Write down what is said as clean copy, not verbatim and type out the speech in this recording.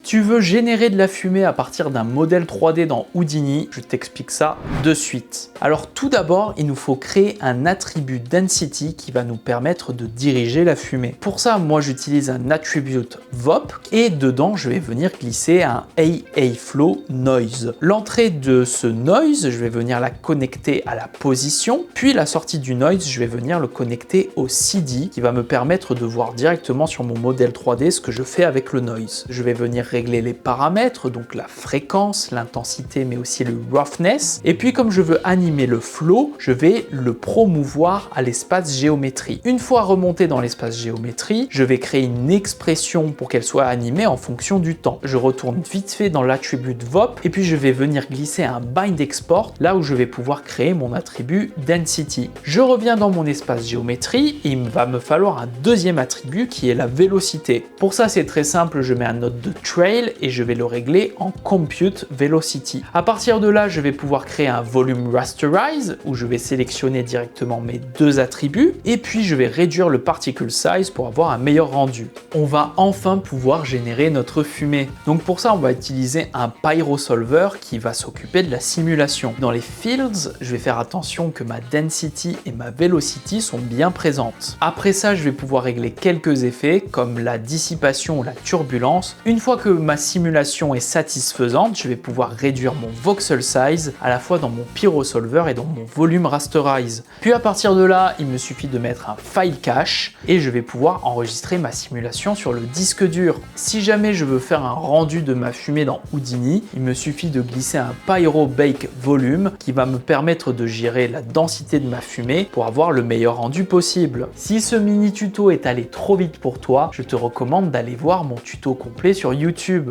Tu veux générer de la fumée à partir d'un modèle 3D dans Houdini? Je t'explique ça de suite. Alors tout d'abord, il nous faut créer un attribut Density qui va nous permettre de diriger la fumée. Pour ça, moi j'utilise un attribute VOP et dedans je vais venir glisser un AA Flow Noise. L'entrée de ce noise, je vais venir la connecter à la position, puis la sortie du noise, je vais venir le connecter au CD qui va me permettre de voir directement sur mon modèle 3D ce que je fais avec le noise. Je vais venir régler les paramètres, donc la fréquence, l'intensité, mais aussi le roughness. Et puis comme je veux animer le flow, je vais le promouvoir à l'espace géométrie. Une fois remonté dans l'espace géométrie, je vais créer une expression pour qu'elle soit animée en fonction du temps. Je retourne vite fait dans l'attribut VOP et puis je vais venir glisser un bind export là où je vais pouvoir créer mon attribut density. Je reviens dans mon espace géométrie et il va me falloir un deuxième attribut qui est la vélocité. Pour ça c'est très simple, je mets un node de trail et je vais le régler en compute velocity. À partir de là, je vais pouvoir créer un volume rasterize où je vais sélectionner directement mes deux attributs et puis je vais réduire le particle size pour avoir un meilleur rendu. On va enfin pouvoir générer notre fumée. Donc pour ça, on va utiliser un pyrosolver qui va s'occuper de la simulation. Dans les fields, je vais faire attention que ma density et ma velocity sont bien présentes. Après ça, je vais pouvoir régler quelques effets comme la dissipation ou la turbulence. Une fois que ma simulation est satisfaisante, je vais pouvoir réduire mon voxel size à la fois dans mon pyrosolver et dans mon volume rasterize. Puis à partir de là, il me suffit de mettre un file cache et je vais pouvoir enregistrer ma simulation sur le disque dur. Si jamais je veux faire un rendu de ma fumée dans Houdini, il me suffit de glisser un pyro bake volume qui va me permettre de gérer la densité de ma fumée pour avoir le meilleur rendu possible. Si ce mini tuto est allé trop vite pour toi, je te recommande d'aller voir mon tuto complet sur YouTube.